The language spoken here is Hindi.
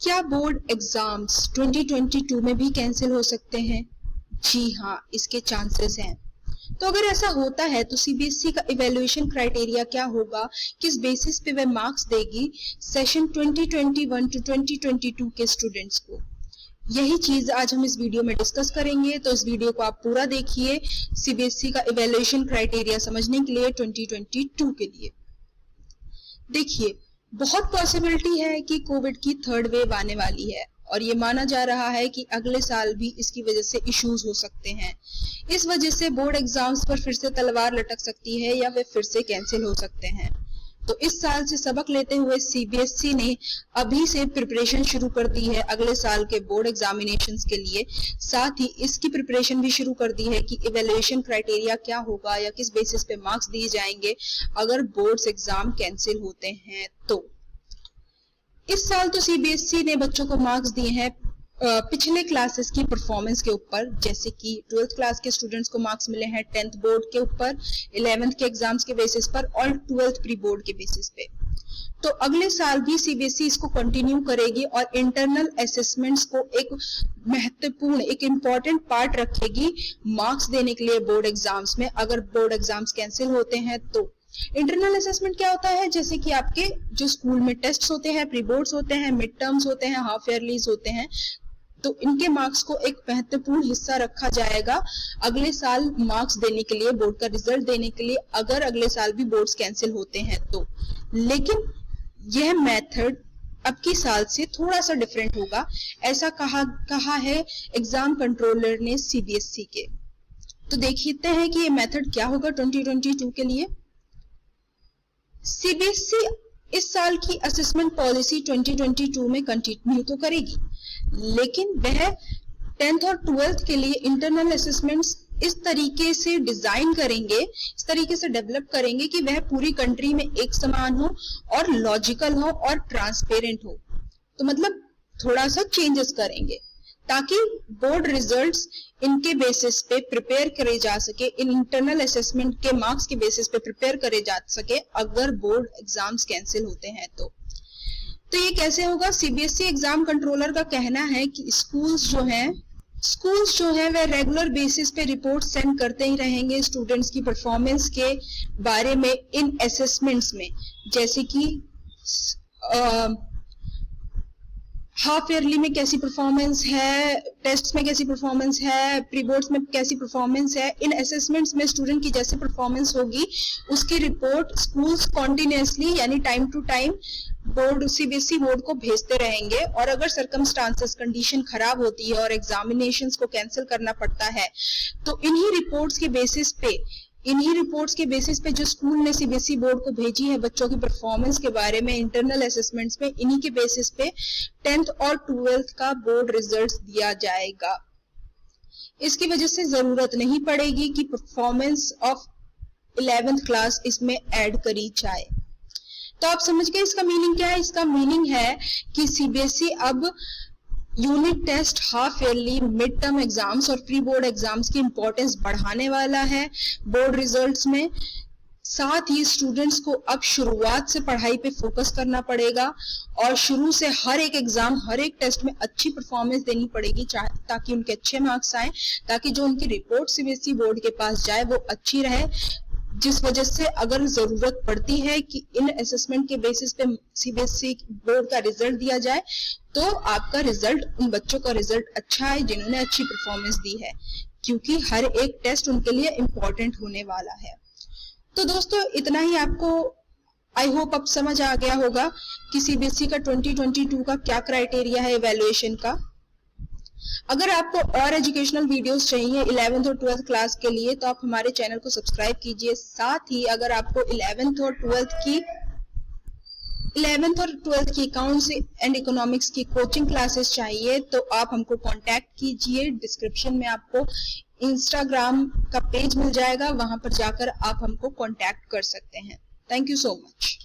क्या बोर्ड एग्जाम्स 2022 में भी कैंसिल हो सकते हैं? जी हाँ, इसके चांसेस हैं। तो अगर ऐसा होता है तो सीबीएसई का इवैल्यूएशन क्राइटेरिया क्या होगा, किस बेसिस पे वह मार्क्स देगी सेशन 2021 टू 2022 के स्टूडेंट्स को, यही चीज आज हम इस वीडियो में डिस्कस करेंगे। तो इस वीडियो को आप पूरा देखिए सीबीएसई का इवैल्यूएशन क्राइटेरिया समझने के लिए 2022 के लिए। देखिए, बहुत पॉसिबिलिटी है कि कोविड की थर्ड वेव आने वाली है और ये माना जा रहा है कि अगले साल भी इसकी वजह से इश्यूज हो सकते हैं। इस वजह से बोर्ड एग्जाम्स पर फिर से तलवार लटक सकती है या वे फिर से कैंसिल हो सकते हैं। तो इस साल से सबक लेते हुए सीबीएसई ने अभी से प्रिपरेशन शुरू कर दी है अगले साल के बोर्ड एग्जामिनेशंस के लिए। साथ ही इसकी प्रिपरेशन भी शुरू कर दी है कि इवैल्यूएशन क्राइटेरिया क्या होगा या किस बेसिस पे मार्क्स दिए जाएंगे अगर बोर्ड्स एग्जाम कैंसिल होते हैं। तो इस साल तो सीबीएसई ने बच्चों को मार्क्स दिए हैं पिछले क्लासेस की परफॉर्मेंस के ऊपर, जैसे कि 12th क्लास के स्टूडेंट्स को मार्क्स मिले हैं 10th बोर्ड के ऊपर, 11th के एग्जाम्स के बेसिस पर और 12th प्री बोर्ड के बेसिस पे। तो अगले साल भी सीबीएसई इसको कंटिन्यू करेगी और इंटरनल असेसमेंट्स को एक महत्वपूर्ण, एक इम्पॉर्टेंट पार्ट रखेगी मार्क्स देने के लिए बोर्ड एग्जाम्स में अगर बोर्ड एग्जाम्स कैंसिल होते हैं। तो इंटरनल असेसमेंट क्या होता है? जैसे कि आपके जो स्कूल में टेस्ट होते हैं, प्री बोर्ड्स होते हैं, मिड टर्म्स होते हैं, हाफ ईयरलीज होते हैं, तो इनके मार्क्स को एक महत्वपूर्ण हिस्सा रखा जाएगा अगले साल मार्क्स देने के लिए, बोर्ड का रिजल्ट देने के लिए, अगर अगले साल भी बोर्ड्स कैंसिल होते हैं तो। लेकिन यह मेथड अब की साल से थोड़ा सा डिफरेंट होगा, ऐसा कहा है एग्जाम कंट्रोलर ने सीबीएसई के। तो देखते हैं कि ये मेथड क्या होगा 2022 के लिए। सीबीएसई इस साल की असेसमेंट पॉलिसी 2022 में कंटिन्यू तो करेगी, लेकिन वह 10th और 12th के लिए इंटरनल असेसमेंट्स इस तरीके से डिजाइन करेंगे, इस तरीके से डेवलप करेंगे कि वह पूरी कंट्री में एक समान हो और लॉजिकल हो और ट्रांसपेरेंट हो। तो मतलब थोड़ा सा चेंजेस करेंगे ताकि बोर्ड रिजल्ट्स इनके बेसिस पे प्रिपेयर करे जा सके, इन इंटरनल असेसमेंट के मार्क्स के बेसिस पे प्रिपेयर करे जा सके अगर बोर्ड एग्जाम्स कैंसिल होते हैं तो। ये कैसे होगा? सीबीएसई एग्जाम कंट्रोलर का कहना है कि स्कूल्स जो है वह रेगुलर बेसिस पे रिपोर्ट सेंड करते ही रहेंगे स्टूडेंट्स की परफॉर्मेंस के बारे में इन असेसमेंट्स में, जैसे कि हाफ ईयरली में कैसी परफॉर्मेंस है, टेस्ट्स में कैसी परफॉर्मेंस है, प्री बोर्ड्स में कैसी परफॉर्मेंस है। इन असेसमेंट्स में स्टूडेंट की जैसी परफॉर्मेंस होगी उसकी रिपोर्ट स्कूल्स कॉन्टिन्यूसली यानी time to time board, CBSE board को भेजते रहेंगे। और अगर सर्कमस्टांसेस, कंडीशन खराब होती है और एग्जामिनेशंस को कैंसिल करना पड़ता है तो इन्हीं रिपोर्ट्स के बेसिस पे जो स्कूल ने सीबीएसई बोर्ड को भेजी है बच्चों की परफॉर्मेंस के बारे में इंटरनल असेसमेंट्स में, इन्हीं के बेसिस पे 10th और 12th का बोर्ड रिजल्ट्स दिया जाएगा। इसकी वजह से जरूरत नहीं पड़ेगी कि परफॉर्मेंस ऑफ 11th क्लास इसमें ऐड करी जाए। तो आप समझ गए इसका मीनिंग क्या है? इसका मीनिंग है कि सीबीएसई अब unit test, half yearly, mid term exams और प्री बोर्ड एग्जाम्स की इंपॉर्टेंस बढ़ाने वाला है बोर्ड रिजल्ट्स में। साथ ही स्टूडेंट्स को अब शुरुआत से पढ़ाई पे फोकस करना पड़ेगा और शुरू से हर एक एग्जाम, हर एक टेस्ट में अच्छी परफॉर्मेंस देनी पड़ेगी ताकि उनके अच्छे मार्क्स आए, ताकि जो उनकी रिपोर्ट सीबीएसई बोर्ड के पास जाए वो अच्छी रहे। जिस वजह से अगर जरूरत पड़ती है कि इन असेसमेंट के बेसिस पे सीबीएसई बोर्ड का रिजल्ट दिया जाए तो आपका रिजल्ट, उन बच्चों का रिजल्ट अच्छा है जिन्होंने अच्छी परफॉर्मेंस दी है, क्योंकि हर एक टेस्ट उनके लिए इम्पोर्टेंट होने वाला है। तो दोस्तों इतना ही आपको आई होप अब समझ आ गया होगा कि सीबीएसई का 2022 का क्या क्राइटेरिया है इवैल्यूएशन का। अगर आपको और एजुकेशनल वीडियोस चाहिए 11th और 12th क्लास के लिए तो आप हमारे चैनल को सब्सक्राइब कीजिए। साथ ही अगर आपको 11th और 12th की अकाउंट्स एंड इकोनॉमिक्स की कोचिंग क्लासेस चाहिए तो आप हमको कांटेक्ट कीजिए। डिस्क्रिप्शन में आपको इंस्टाग्राम का पेज मिल जाएगा, वहां पर जाकर आप हमको कांटेक्ट कर सकते हैं। Thank you so much.